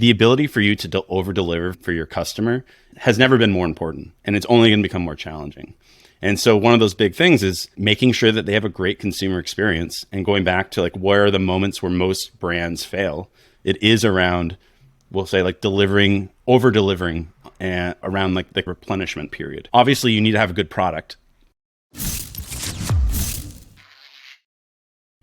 the ability for you to over deliver for your customer has never been more important, and it's only going to become more challenging. And so one of those big things is making sure that they have a great consumer experience, and going back to like, where are the moments where most brands fail? It is around, we'll say, like over delivering and around like the replenishment period. Obviously you need to have a good product.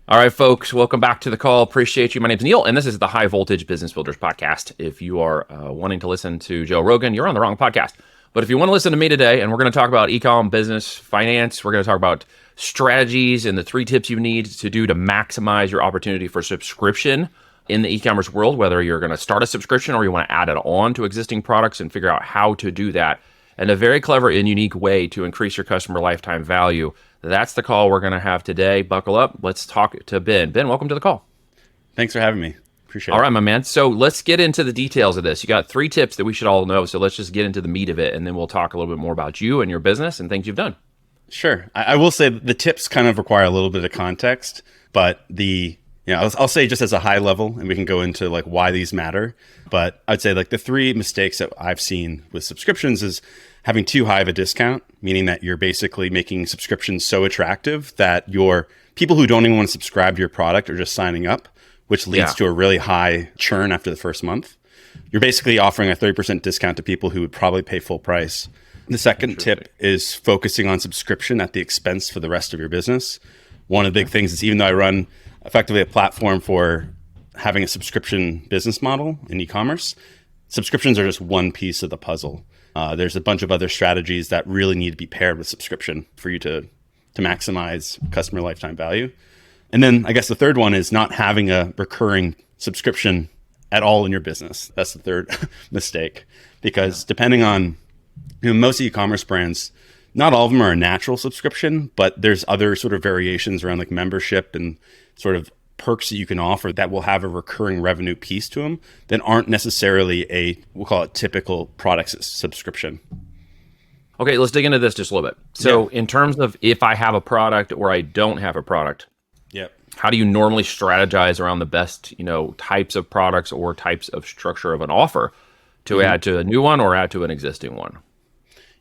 All right, folks, welcome back to the call. Appreciate you. My name's Neil, and this is the High Voltage Business Builders Podcast. If you are wanting to listen to Joe Rogan, you're on the wrong podcast. But if you want to listen to me today, and we're going to talk about e-com, business, finance, we're going to talk about strategies and the 3 tips you need to do to maximize your opportunity for subscription in the e-commerce world, whether you're going to start a subscription or you want to add it on to existing products and figure out how to do that in a very clever and unique way to increase your customer lifetime value. That's the call we're going to have today. Buckle up. Let's talk to Ben. Ben, welcome to the call. Thanks for having me. Appreciate it. All right, my man. So let's get into the details of this. You got 3 tips that we should all know. So let's just get into the meat of it, and then we'll talk a little bit more about you and your business and things you've done. Sure. I will say the tips kind of require a little bit of context, but I'll say just as a high level, and we can go into like why these matter. But I'd say like the 3 mistakes that I've seen with subscriptions is having too high of a discount, meaning that you're basically making subscriptions so attractive that your people who don't even want to subscribe to your product are just signing up, which leads to a really high churn after the first month. You're basically offering a 30% discount to people who would probably pay full price. The second tip is focusing on subscription at the expense for the rest of your business. One of the big things is, even though I run effectively a platform for having a subscription business model in e-commerce, subscriptions are just one piece of the puzzle. There's a bunch of other strategies that really need to be paired with subscription for you to maximize customer lifetime value. And then I guess the third one is not having a recurring subscription at all in your business. That's the third mistake, because depending on most e-commerce brands, not all of them are a natural subscription, but there's other sort of variations around like membership and sort of perks that you can offer that will have a recurring revenue piece to them that aren't necessarily we'll call it typical product subscription. Okay, let's dig into this just a little bit. So in terms of if I have a product or I don't have a product, how do you normally strategize around the best, types of products or types of structure of an offer to add to a new one or add to an existing one?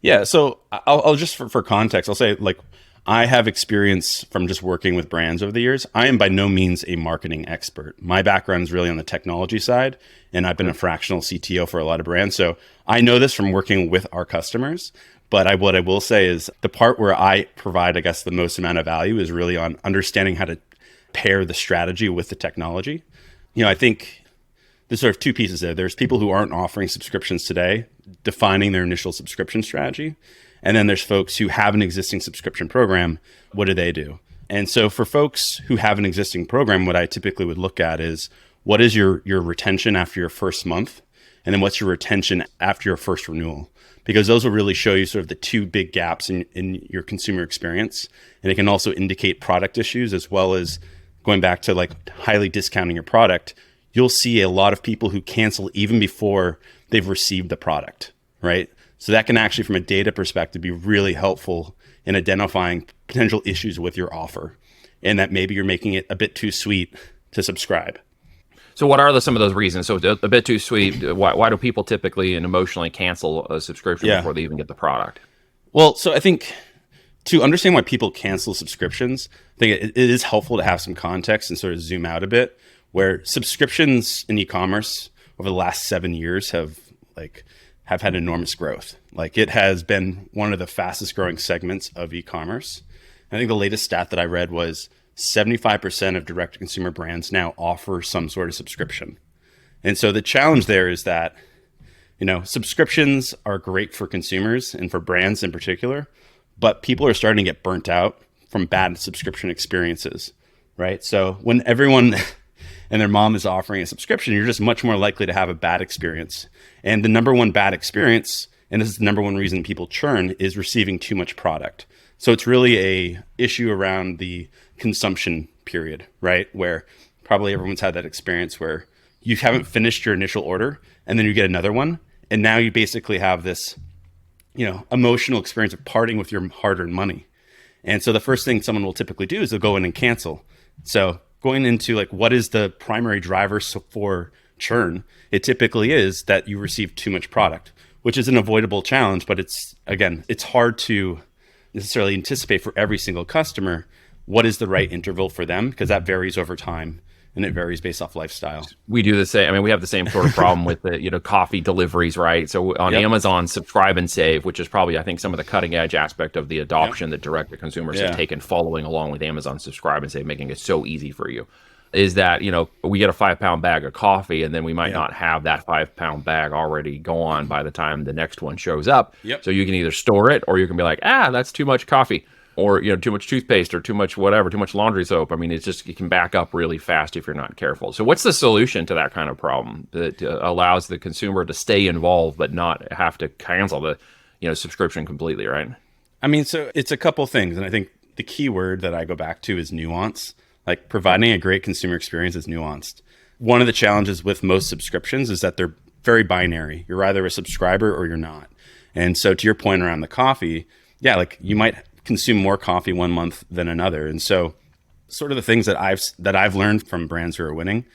Yeah, so I'll just for context, I'll say like I have experience from just working with brands over the years. I am by no means a marketing expert. My background is really on the technology side, and I've been a fractional CTO for a lot of brands. So I know this from working with our customers. But what I will say is the part where I provide, I guess, the most amount of value is really on understanding how to pair the strategy with the technology. I think there's sort of 2 pieces there. There's people who aren't offering subscriptions today, defining their initial subscription strategy. And then there's folks who have an existing subscription program. What do they do? And so for folks who have an existing program, what I typically would look at is, what is your retention after your first month? And then what's your retention after your first renewal? Because those will really show you sort of the 2 big gaps in your consumer experience. And it can also indicate product issues, as well as going back to like highly discounting your product. You'll see a lot of people who cancel even before they've received the product, right? So that can actually, from a data perspective, be really helpful in identifying potential issues with your offer, and that maybe you're making it a bit too sweet to subscribe. So what are some of those reasons? So a bit too sweet. Why do people typically and emotionally cancel a subscription before they even get the product? Well, so I think to understand why people cancel subscriptions, I think it is helpful to have some context and sort of zoom out a bit, where subscriptions in e-commerce over the last 7 years have had enormous growth. Like, it has been one of the fastest growing segments of e-commerce. I think the latest stat that I read was 75% of direct-to-consumer brands now offer some sort of subscription. And so the challenge there is that, subscriptions are great for consumers and for brands in particular, but people are starting to get burnt out from bad subscription experiences, right? So when everyone and their mom is offering a subscription, you're just much more likely to have a bad experience. And the number one bad experience, and this is the number one reason people churn, is receiving too much product. So it's really a issue around the consumption period, right? Where probably everyone's had that experience where you haven't finished your initial order and then you get another one. And now you basically have this, emotional experience of parting with your hard-earned money. And so the first thing someone will typically do is they'll go in and cancel. So going into what is the primary driver for churn, it typically is that you receive too much product, which is an avoidable challenge. But it's hard to necessarily anticipate for every single customer what is the right interval for them, because that varies over time and it varies based off lifestyle. We do the same. I mean, we have the same sort of problem with the, coffee deliveries, right? So on Amazon, Subscribe and Save, which is probably, I think, some of the cutting edge aspect of the adoption that direct to consumers have taken following along with Amazon Subscribe and Save, making it so easy for you, is that, we get a 5-pound bag of coffee and then we might not have that 5-pound bag already gone by the time the next one shows up. So you can either store it or you can be like, that's too much coffee, or, too much toothpaste, or too much whatever, too much laundry soap. I mean, it can back up really fast if you're not careful. So what's the solution to that kind of problem that allows the consumer to stay involved but not have to cancel the, subscription completely, right? I mean, so it's a couple things. And I think the key word that I go back to is nuance. Like, providing a great consumer experience is nuanced. One of the challenges with most subscriptions is that they're very binary. You're either a subscriber or you're not. And so to your point around the coffee, like you might consume more coffee one month than another. And so sort of the things that I've learned from brands who are winning,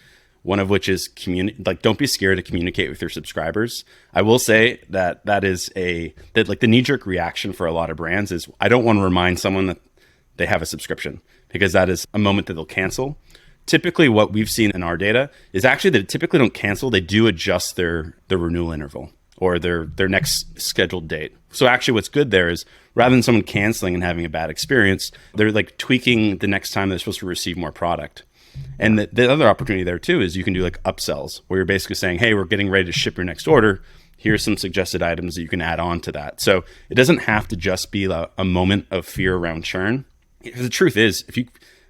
one of which is don't be scared to communicate with your subscribers. I will say that the knee-jerk reaction for a lot of brands is, I don't want to remind someone that they have a subscription, because that is a moment that they'll cancel. Typically what we've seen in our data is actually that they typically don't cancel. They do adjust their renewal interval or their next scheduled date. So actually what's good there is, rather than someone canceling and having a bad experience, they're like tweaking the next time they're supposed to receive more product. And the other opportunity there too is you can do like upsells, where you're basically saying, hey, we're getting ready to ship your next order. Here's some suggested items that you can add on to that. So it doesn't have to just be a moment of fear around churn. Because the truth is, if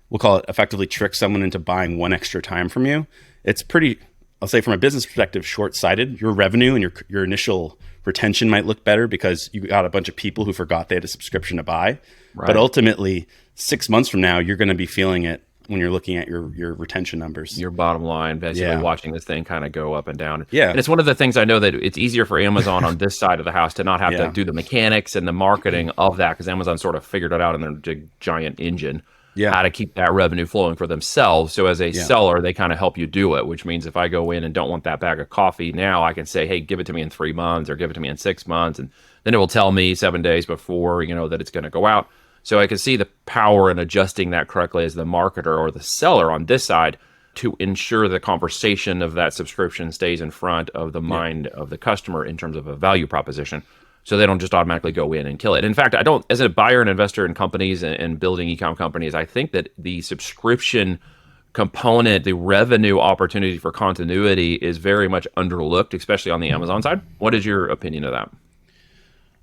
we'll call it effectively trick someone into buying one extra time from you, it's pretty, I'll say from a business perspective, short-sighted. Your revenue and your initial retention might look better because you got a bunch of people who forgot they had a subscription to buy. Right. But ultimately, 6 months from now, you're going to be feeling it when you're looking at your retention numbers. Your bottom line, basically watching this thing kind of go up and down. Yeah. And it's one of the things I know that it's easier for Amazon on this side of the house to not have to do the mechanics and the marketing of that, because Amazon sort of figured it out in their giant engine. How to keep that revenue flowing for themselves. So as a seller, they kind of help you do it, which means if I go in and don't want that bag of coffee now, I can say, hey, give it to me in 3 months or give it to me in 6 months. And then it will tell me 7 days before, that it's going to go out. So I can see the power in adjusting that correctly as the marketer or the seller on this side to ensure the conversation of that subscription stays in front of the mind of the customer in terms of a value proposition. So they don't just automatically go in and kill it. In fact, as a buyer and investor in companies and building e-com companies, I think that the subscription component, the revenue opportunity for continuity is very much underlooked, especially on the Amazon side. What is your opinion of that?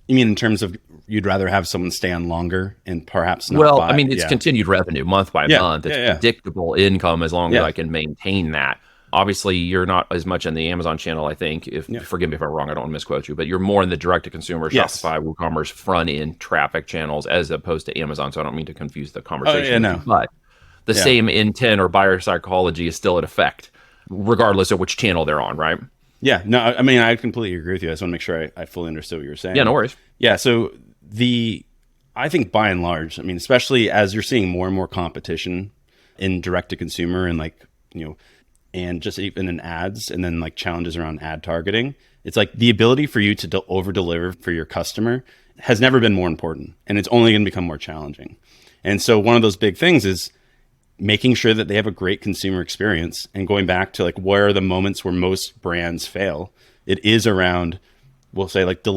You mean in terms of you'd rather have someone stay on longer and perhaps not buy? I mean, it's continued revenue month by month. It's predictable income as long as I can maintain that. Obviously, you're not as much in the Amazon channel, I think. Forgive me if I'm wrong, I don't want to misquote you, but you're more in the direct-to-consumer, Shopify, WooCommerce, front-end traffic channels as opposed to Amazon, so I don't mean to confuse the conversation. But the same intent or buyer psychology is still in effect, regardless of which channel they're on, right? Yeah, no, I mean, I completely agree with you. I just want to make sure I fully understood what you were saying. Yeah, no worries. Yeah, so I think by and large, I mean, especially as you're seeing more and more competition in direct-to-consumer and and just even in ads, and then like challenges around ad targeting, it's like the ability for you to over-deliver for your customer has never been more important, and it's only going to become more challenging. And so one of those big things is making sure that they have a great consumer experience, and going back to like where are the moments where most brands fail, it is around, we'll say, like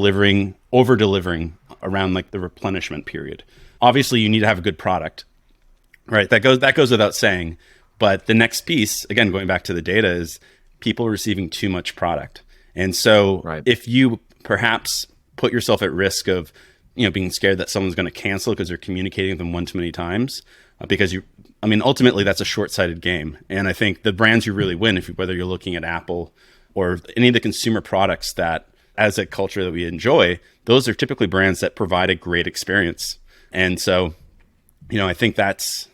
over-delivering around like the replenishment period. Obviously, you need to have a good product, right? That goes without saying. But the next piece, again, going back to the data, is people receiving too much product. And so if you perhaps put yourself at risk of, being scared that someone's going to cancel because they're communicating with them one too many times, because ultimately that's a short-sighted game. And I think the brands you really win, whether you're looking at Apple or any of the consumer products that, as a culture that we enjoy, those are typically brands that provide a great experience. And so, I think that's,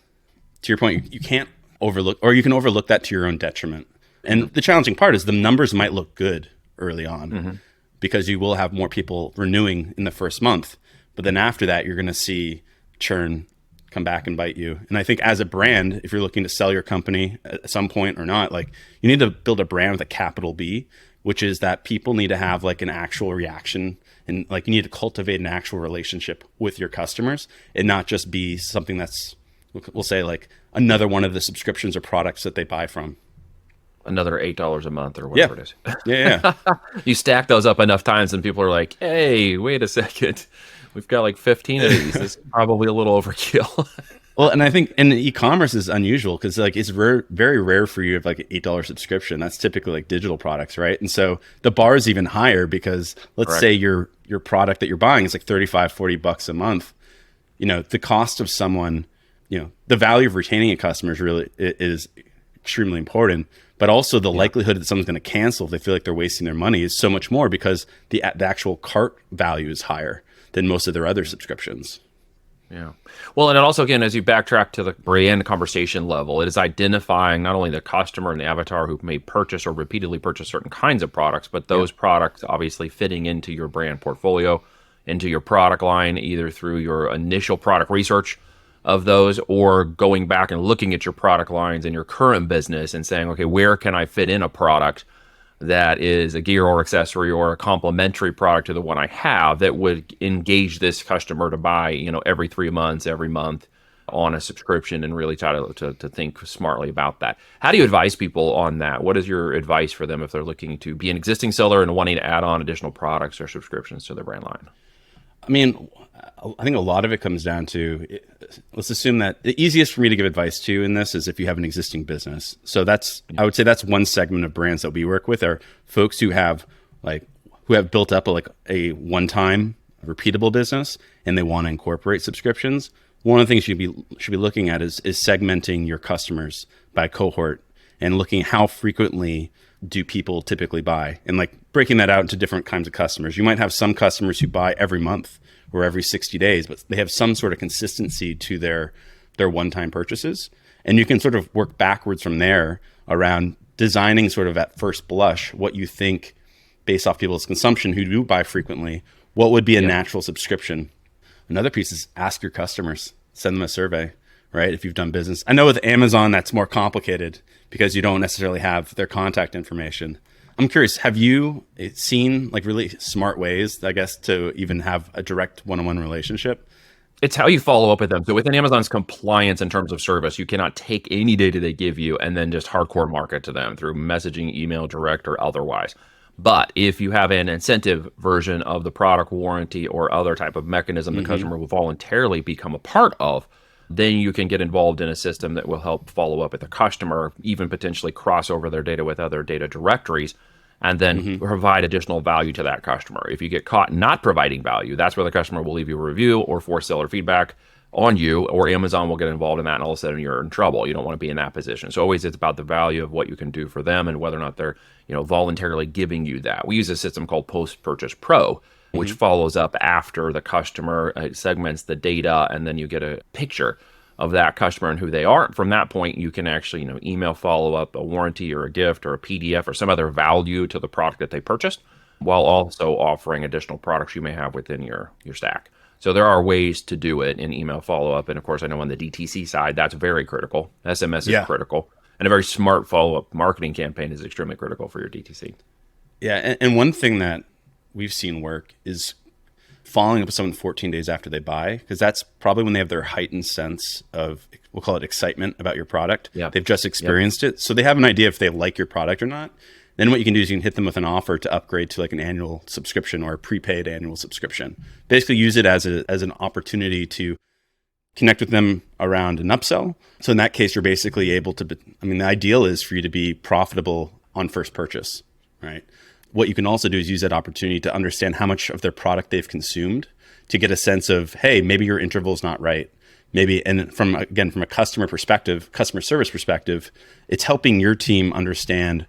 to your point, you can't overlook, or you can overlook that to your own detriment. And the challenging part is the numbers might look good early on because you will have more people renewing in the first month. But then after that, you're going to see churn come back and bite you. And I think as a brand, if you're looking to sell your company at some point or not, like you need to build a brand with a capital B, which is that people need to have like an actual reaction, and like you need to cultivate an actual relationship with your customers and not just be something that's, we'll say, like another one of the subscriptions or products that they buy from. Another $8 a month or whatever it is. Yeah. You stack those up enough times and people are like, hey, wait a second. We've got like 15 of these. This is probably a little overkill. Well, and I think in e-commerce is unusual because like it's very rare for you to have like an $8 subscription. That's typically like digital products, right? And so the bar is even higher because let's say your product that you're buying is like $35-$40 a month. You know, the cost of someone, you know, the value of retaining a customer is extremely important, but also the likelihood that someone's going to cancel if they feel like they're wasting their money is so much more because the actual cart value is higher than most of their other subscriptions. Yeah. Well, and it also, again, as you backtrack to the brand conversation level, it is identifying not only the customer and the avatar who may purchase or repeatedly purchase certain kinds of products, but those products obviously fitting into your brand portfolio, into your product line, either through your initial product research of those or going back and looking at your product lines in your current business and saying, okay, where can I fit in a product that is a gear or accessory or a complementary product to the one I have that would engage this customer to buy, you know, every 3 months, every month on a subscription, and really try to think smartly about that. How do you advise people on that? What is your advice for them if they're looking to be an existing seller and wanting to add on additional products or subscriptions to their brand line? I mean, I think a lot of it comes down to, let's assume that the easiest for me to give advice to in this is if you have an existing business. So I would say that's one segment of brands that we work with are folks who have built up a one-time repeatable business and they want to incorporate subscriptions. One of the things you should be looking at is segmenting your customers by cohort and looking at how frequently do people typically buy, and like breaking that out into different kinds of customers. You might have some customers who buy every month or every 60 days, but they have some sort of consistency to their one-time purchases. And you can sort of work backwards from there around designing sort of at first blush what you think, based off people's consumption who do buy frequently, what would be a natural subscription. Another piece is ask your customers, send them a survey, right? If you've done business. I know with Amazon, that's more complicated because you don't necessarily have their contact information. I'm curious, have you seen like really smart ways, I guess, to even have a direct one-on-one relationship? It's how you follow up with them. So within Amazon's compliance in terms of service, you cannot take any data they give you and then just hardcore market to them through messaging, email, direct, or otherwise. But if you have an incentive version of the product warranty or other type of mechanism the customer will voluntarily become a part of, then you can get involved in a system that will help follow up with the customer, even potentially cross over their data with other data directories, and then provide additional value to that customer. If you get caught not providing value, that's where the customer will leave you a review or force seller feedback on you, or Amazon will get involved in that, and all of a sudden you're in trouble. You don't want to be in that position. So always it's about the value of what you can do for them and whether or not they're, you know, voluntarily giving you that. We use a system called Post-Purchase Pro, which follows up after the customer segments the data, and then you get a picture of that customer and who they are. From that point, you can actually, you know, email follow up a warranty or a gift or a PDF or some other value to the product that they purchased, while also offering additional products you may have within your stack. So there are ways to do it in email follow up, and of course, I know on the DTC side that's very critical. SMS is critical, and a very smart follow up marketing campaign is extremely critical for your DTC. Yeah, and one thing that we've seen work is following up with someone 14 days after they buy, because that's probably when they have their heightened sense of, we'll call it excitement about your product. They've just experienced it. So they have an idea if they like your product or not. Then what you can do is you can hit them with an offer to upgrade to like an annual subscription or a prepaid annual subscription. Basically use it as an opportunity to connect with them around an upsell. So in that case, you're basically able to, the ideal is for you to be profitable on first purchase, right? What you can also do is use that opportunity to understand how much of their product they've consumed to get a sense of, hey, maybe your interval is not right. Maybe, and from a customer service perspective, it's helping your team understand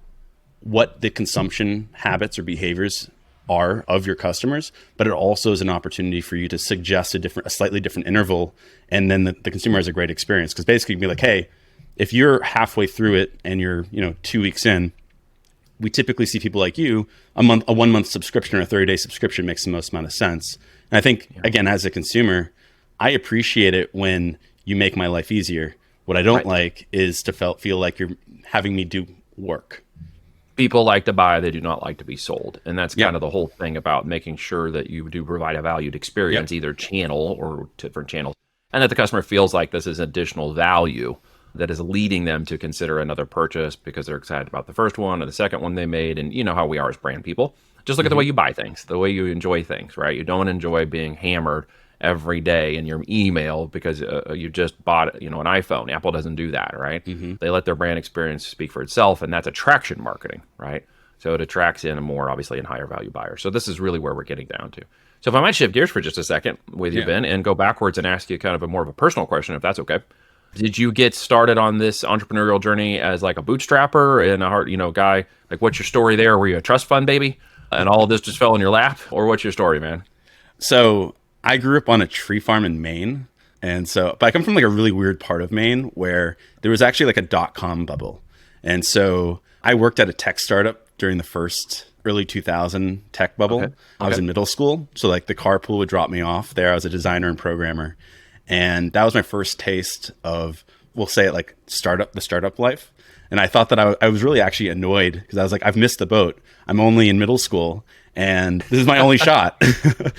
what the consumption habits or behaviors are of your customers, but it also is an opportunity for you to suggest a slightly different interval, and then the consumer has a great experience. Because basically, you can be like, hey, if you're halfway through it and you're 2 weeks in, we typically see people like you, a 1 month subscription or a 30-day subscription makes the most amount of sense. And I think, again, as a consumer, I appreciate it when you make my life easier. What I don't Right. like is to feel like you're having me do work. People like to buy, they do not like to be sold. And that's Yep. kind of the whole thing about making sure that you do provide a valued experience, Yep. either channel or different channels, and that the customer feels like this is additional value that is leading them to consider another purchase because they're excited about the first one or the second one they made. And you know how we are as brand people. Just look at the way you buy things, the way you enjoy things, right? You don't enjoy being hammered every day in your email because you just bought, an iPhone. Apple doesn't do that, right? They let their brand experience speak for itself, and that's attraction marketing, right? So it attracts in a more obviously and higher value buyer. So this is really where we're getting down to. So if I might shift gears for just a second with you, Yeah. Ben, and go backwards and ask you kind of a more of a personal question, if that's okay. Did you get started on this entrepreneurial journey as like a bootstrapper and a hard, guy? Like, what's your story there? Were you a trust fund baby, and all of this just fell in your lap, or what's your story, man? So I grew up on a tree farm in Maine. But I come from like a really weird part of Maine where there was actually like a dot-com bubble. And so I worked at a tech startup during the first early 2000 tech bubble. Okay. I was in middle school. So like the carpool would drop me off there. I was a designer and programmer. And that was my first taste of, we'll say it like the startup life. And I thought that I was really actually annoyed because I was like, I've missed the boat. I'm only in middle school and this is my only shot.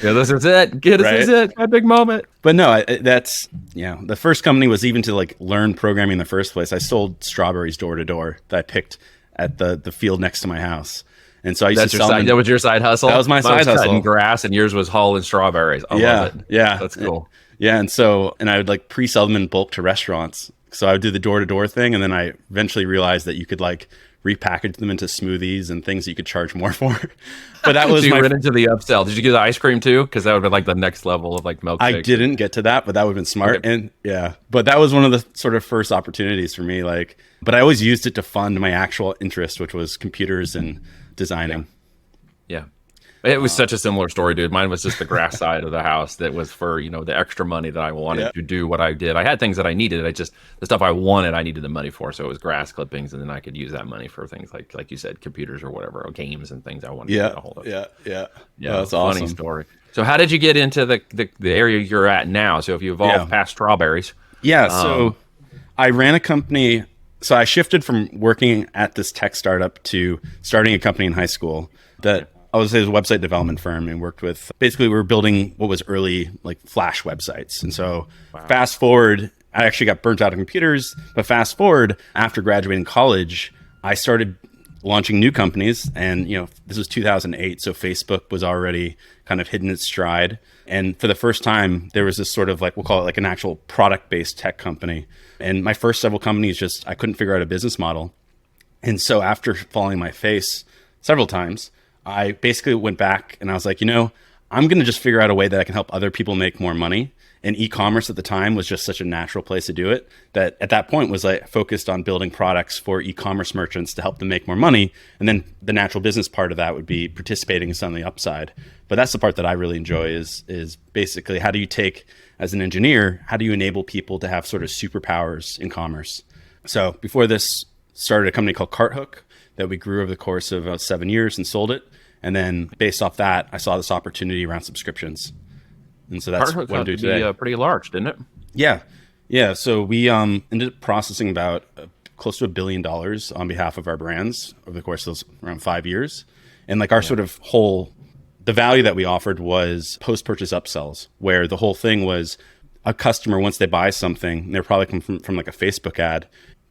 Yeah, this is it. This is it. My big moment. But no, that's, the first company was even to like learn programming in the first place. I sold strawberries door to door that I picked at the field next to my house. And so I used That's to your sell side. them. That was your side hustle. That was my Mine side hustle. Cutting grass, and yours was hauling strawberries. I love it. Yeah. That's cool. Yeah. And I would like pre-sell them in bulk to restaurants. So I would do the door to door thing. And then I eventually realized that you could like repackage them into smoothies and things that you could charge more for. But that was So you my went into the upsell. Did you get the ice cream too? Because that would be like the next level of like milkshakes. I didn't get to that, but that would have been smart. Okay. And yeah, but that was one of the sort of first opportunities for me. Like, but I always used it to fund my actual interest, which was computers and designing. Yeah. It was such a similar story, dude. Mine was just the grass side of the house that was for, the extra money that I wanted to do what I did. I had things that I needed. The stuff I wanted, I needed the money for. So it was grass clippings, and then I could use that money for things like you said, computers or whatever, or games and things I wanted to get a hold of. Yeah. Yeah, Oh, that's funny awesome. story. So how did you get into the area you're at now? So if you evolved past strawberries. Yeah. So I ran a company. So I shifted from working at this tech startup to starting a company in high school that I was a website development firm and worked with. Basically, we were building what was early like Flash websites. And so fast forward, I actually got burnt out of computers. But fast forward, after graduating college, I started launching new companies. And, this was 2008. So Facebook was already kind of hitting its stride. And for the first time, there was this sort of like, we'll call it like an actual product-based tech company. And my first several companies I couldn't figure out a business model. And so after falling on my face several times, I basically went back and I was like, I'm going to just figure out a way that I can help other people make more money. And e-commerce at the time was just such a natural place to do it that at that point was like focused on building products for e-commerce merchants to help them make more money. And then the natural business part of that would be participating in some of the upside. But that's the part that I really enjoy is basically how do you take, as an engineer, how do you enable people to have sort of superpowers in commerce? So before this, started a company called CartHook that we grew over the course of about 7 years and sold it. And then based off that, I saw this opportunity around subscriptions. And so that's Carthook what I got do to be today. pretty large, didn't it? Yeah. Yeah. So we ended up processing about close to $1 billion on behalf of our brands over the course of those around 5 years. And like our sort of the value that we offered was post-purchase upsells, where the whole thing was a customer, once they buy something, they're probably come from like a Facebook ad.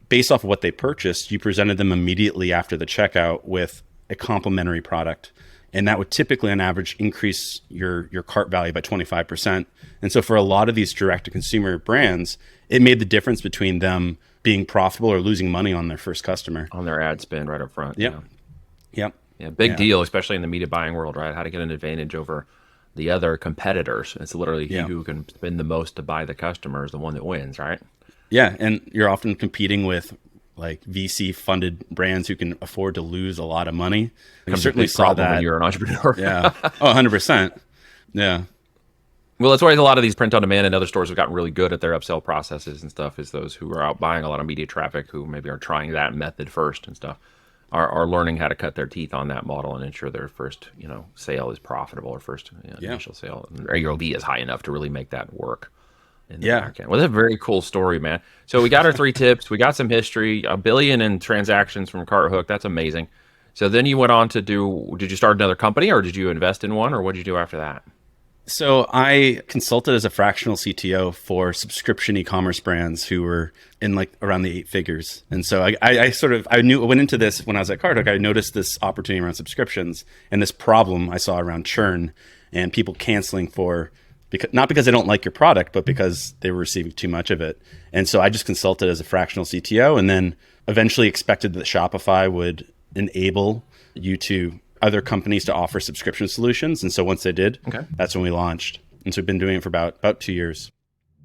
Based off of what they purchased, you presented them immediately after the checkout with a complimentary product. And that would typically on average increase your cart value by 25%. And so for a lot of these direct to consumer brands, it made the difference between them being profitable or losing money on their first customer. On their ad spend right up front. Yep. Yeah. Yep. Yeah, big deal, especially in the media buying world, right? How to get an advantage over the other competitors. It's literally he who can spend the most to buy the customer is the one that wins, right? Yeah. And you're often competing with like VC funded brands who can afford to lose a lot of money. You certainly saw Problem that. when you're an entrepreneur. Yeah. Oh, 100%. Yeah. Well, that's why a lot of these print on demand and other stores have gotten really good at their upsell processes and stuff. Is those who are out buying a lot of media traffic, who maybe are trying that method first and stuff, are learning how to cut their teeth on that model and ensure their first sale is profitable or first initial sale, or AOV is high enough to really make that work. in the Yeah. back end. Well, that's a very cool story, man. So we got our 3 tips. We got some history, $1 billion in transactions from CartHook. That's amazing. So then you went on to did you start another company or did you invest in one or what did you do after that? So I consulted as a fractional CTO for subscription e-commerce brands who were in like around the 8 figures. And so I went into this when I was at CartHook. I noticed this opportunity around subscriptions and this problem I saw around churn and people canceling not because they don't like your product, but because they were receiving too much of it. And so I just consulted as a fractional CTO and then eventually expected that Shopify would enable other companies to offer subscription solutions. And so once they did, that's when we launched. And so we've been doing it for about 2 years.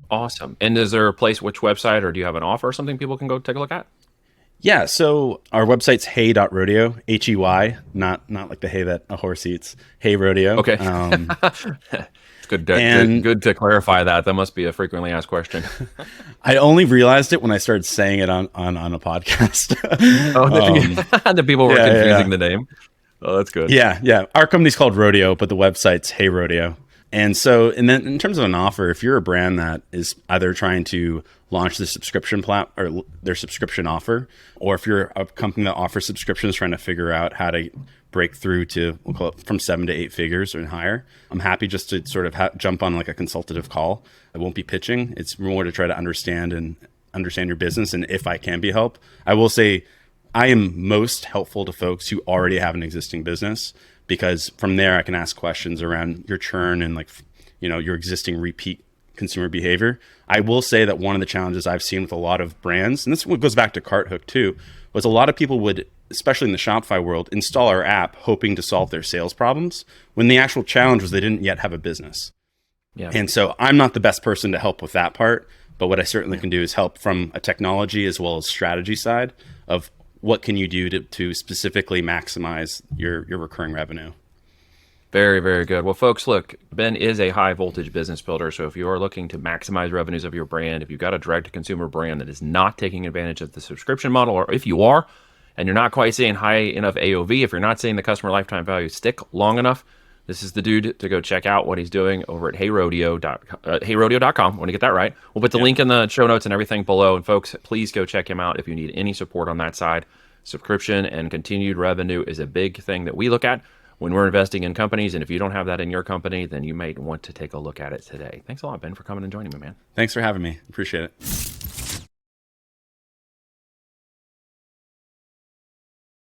Awesome. And is there a place, which website, or do you have an offer or something people can go take a look at? Yeah, so our website's hey.rodeo, Hey, not like the hay that a horse eats, Hey Rodeo. Okay. It's good to clarify that. That must be a frequently asked question. I only realized it when I started saying it on a podcast. The people were confusing the name. Oh, that's good. Yeah. Our company's called Rodeo, but the website's Hey Rodeo. And so, and then in terms of an offer, if you're a brand that is either trying to launch the subscription or their subscription offer, or if you're a company that offers subscriptions trying to figure out how to break through to, we'll call it from 7 to 8 figures or higher, I'm happy just to sort of jump on like a consultative call. I won't be pitching. It's more to try to understand your business. And if I can be help, I will say I am most helpful to folks who already have an existing business, because from there I can ask questions around your churn and your existing repeat consumer behavior. I will say that one of the challenges I've seen with a lot of brands, and this goes back to CartHook too, was a lot of people would, especially in the Shopify world, install our app hoping to solve their sales problems when the actual challenge was they didn't yet have a business. Yeah. And so I'm not the best person to help with that part, but what I certainly can do is help from a technology as well as strategy side of what can you do to specifically maximize your recurring revenue. Very, very good. Well, folks, look, Ben is a high voltage business builder. So if you are looking to maximize revenues of your brand, if you've got a direct to consumer brand that is not taking advantage of the subscription model, or if you are, and you're not quite seeing high enough AOV, if you're not seeing the customer lifetime value stick long enough, this is the dude to go check out what he's doing over at heyrodeo.com. I want to get that right. We'll put the link in the show notes and everything below. And folks, please go check him out if you need any support on that side. Subscription and continued revenue is a big thing that we look at when we're investing in companies. And if you don't have that in your company, then you might want to take a look at it today. Thanks a lot, Ben, for coming and joining me, man. Thanks for having me. Appreciate it.